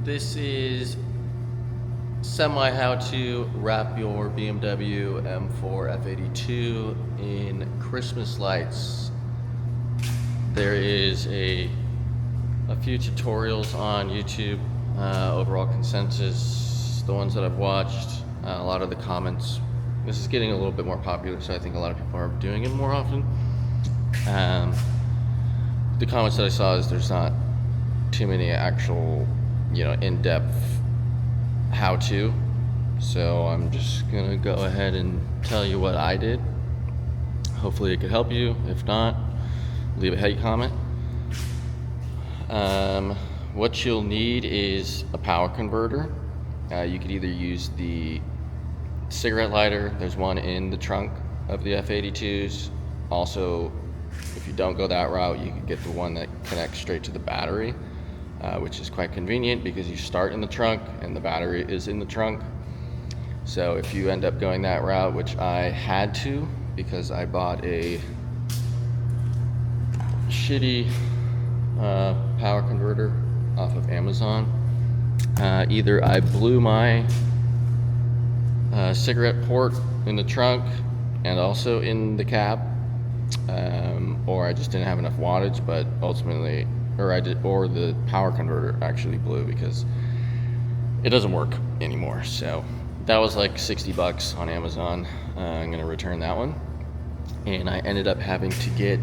This is semi how to wrap your BMW M4 F82 in Christmas lights. There is a few tutorials on YouTube, overall consensus, the ones that I've watched, a lot of the comments. This is getting a little bit more popular, so I think a lot of people are doing it more often. The comments that I saw is there's not too many actual, in-depth how-to. So I'm just gonna go ahead and tell you what I did. Hopefully it could help you. If not, leave a hate comment. What you'll need is a power converter. You could either use the cigarette lighter. There's one in the trunk of the F82s. Also, if you don't go that route, you can get the one that connects straight to the battery, which is quite convenient because you start in the trunk and the battery is in the trunk. So if you end up going that route, which I had to because I bought a shitty power converter off of Amazon, either I blew my cigarette port in the trunk and also in the cab, or I just didn't have enough wattage, but ultimately, or the power converter actually blew because it doesn't work anymore. So that was like $60 on Amazon. I'm gonna return that one, and I ended up having to get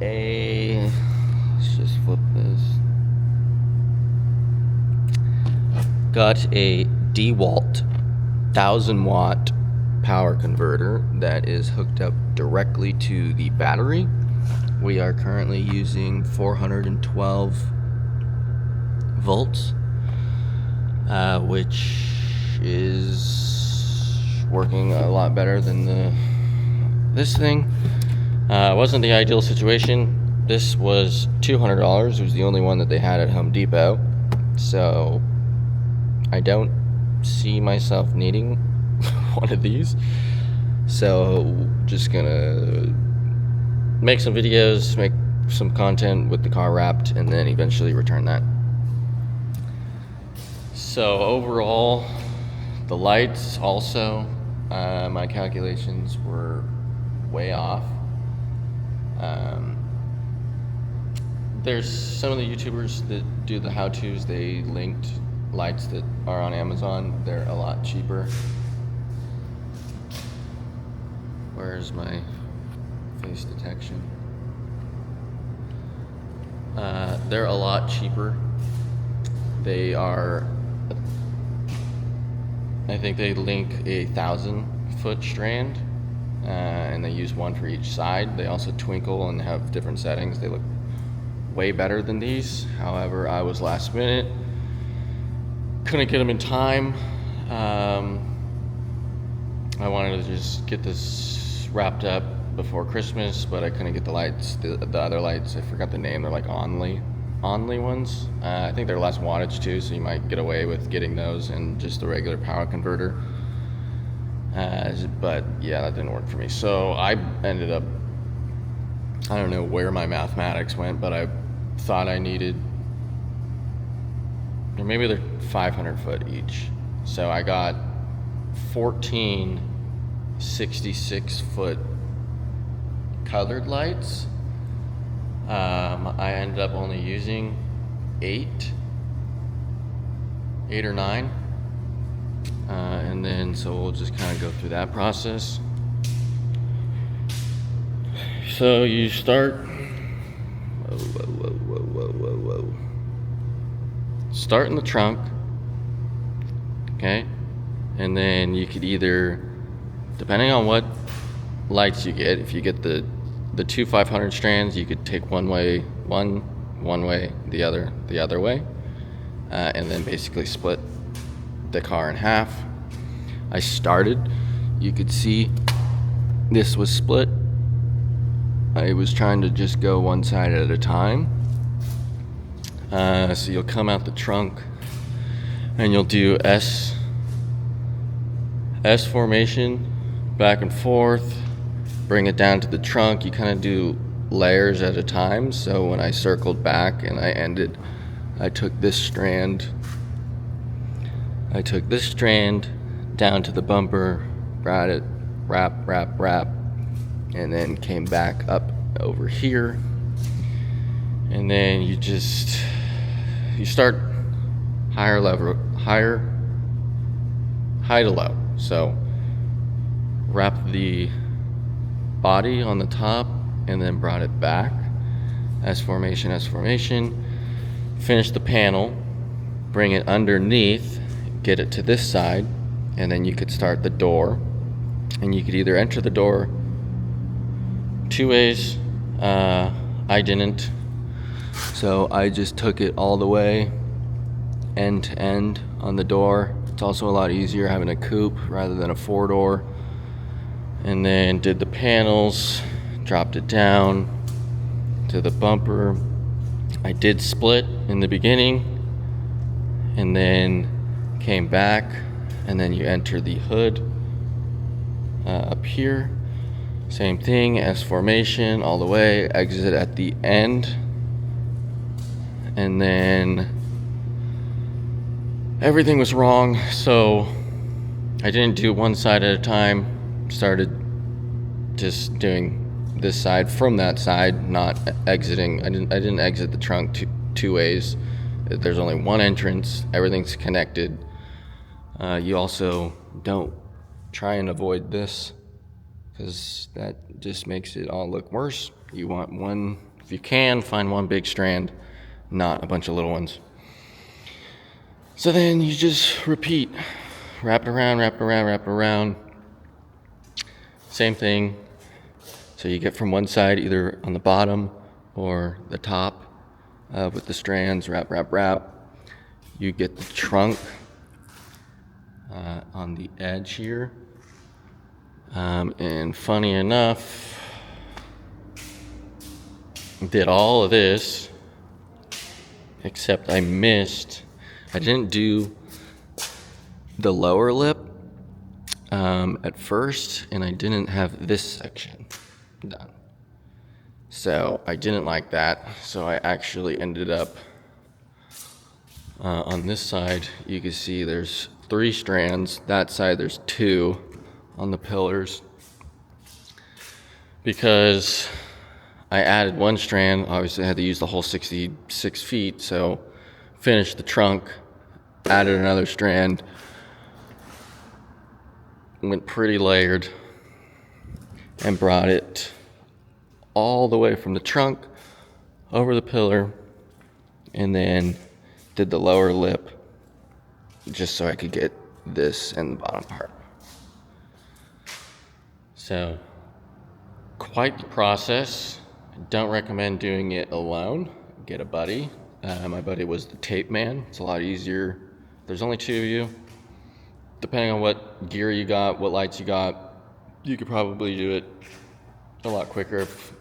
let's just flip this. Got a DeWalt 1000-watt power converter that is hooked up directly to the battery. We are currently using 412 volts, which is working a lot better than this thing. It wasn't the ideal situation. This was $200. It was the only one that they had at Home Depot. So I don't see myself needing one of these. So just gonna make some videos, make some content with the car wrapped, and then eventually return that. So overall, the lights also, my calculations were way off. There's some of the YouTubers that do the how-tos, they linked lights that are on Amazon. They're a lot cheaper. Where's my face detection? They're a lot cheaper. They are, I think they link a 1,000-foot strand, and they use one for each side. They also twinkle and have different settings. They look way better than these. However, I was last minute, couldn't get them in time. I wanted to just get this wrapped up before Christmas, but I couldn't get the lights, the other lights. I forgot the name. They're like Only ones. I think they're less wattage too, so you might get away with getting those and just the regular power converter. But yeah, that didn't work for me. So I ended up, I don't know where my mathematics went, but I thought I needed, or maybe they're 500 foot each. So I got 14 66-foot colored lights. I ended up only using eight or nine. And then, so we'll just kind of go through that process. So you start, start in the trunk, okay? And then you could either, depending on what lights you get, if you get the two 500 strands, you could take one way, the other way, and then basically split the car in half. I started, you could see this was split. I was trying to just go one side at a time. So you'll come out the trunk and you'll do S formation, back and forth, bring it down to the trunk. You kind of do layers at a time. So when I circled back and I ended I took this strand down to the bumper, brought it, wrap, and then came back up over here. And then you start high to low. So wrap the body on the top and then brought it back. S formation. Finish the panel, bring it underneath, get it to this side, and then you could start the door. And you could either enter the door two ways. I didn't. So I just took it all the way, end to end on the door. It's also a lot easier having a coupe rather than a four-door. And then did the panels, dropped it down to the bumper. I did split in the beginning and then came back, and then you enter the hood up here. Same thing, S formation all the way, exit at the end. And then everything was wrong, so I didn't do one side at a time. Started just doing this side from that side, not exiting. I didn't exit the trunk two ways. There's only one entrance. Everything's connected. You also don't try and avoid this, because that just makes it all look worse. You want one, if you can, find one big strand, not a bunch of little ones. So then you just repeat, wrap it around. Same thing. So you get from one side, either on the bottom or the top with the strands, wrap. You get the trunk on the edge here. And funny enough, did all of this, except I didn't do the lower lip at first, and I didn't have this section done. So I didn't like that, so I actually ended up on this side. You can see there's 3 strands. That side there's 2 on the pillars, because I added 1 strand. Obviously I had to use the whole 66 feet, so finished the trunk, added another strand, went pretty layered, and brought it all the way from the trunk over the pillar, and then did the lower lip just so I could get this and the bottom part. So quite the process. Don't recommend doing it alone. Get a buddy. My buddy was the tape man. It's a lot easier. There's only 2 of you. Depending on what gear you got, what lights you got, you could probably do it a lot quicker if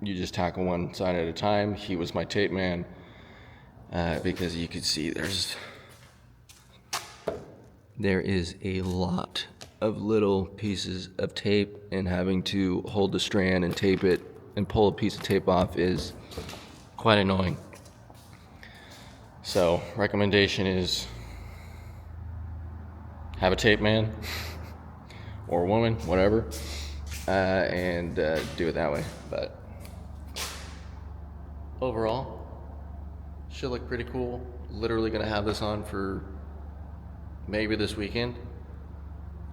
you just tackle one side at a time. He was my tape man because you could see there is a lot of little pieces of tape, and having to hold the strand and tape it and pull a piece of tape off is quite annoying. So recommendation is have a tape man or a woman, whatever, and do it that way. But overall, should look pretty cool. Literally gonna have this on for maybe this weekend.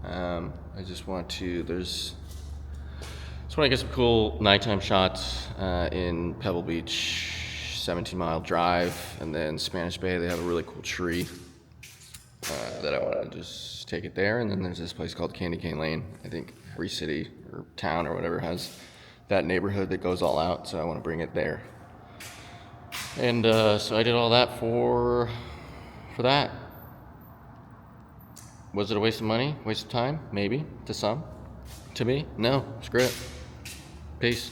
I just want to get some cool nighttime shots in Pebble Beach, 17-mile drive, and then Spanish Bay. They have a really cool tree that I want to just take it there. And then there's this place called Candy Cane Lane. I think every city or town or whatever has that neighborhood that goes all out, so I want to bring it there. And so I did all that for that. Was it a waste of money? Waste of time? Maybe. To some. To me? No. Screw it. Peace.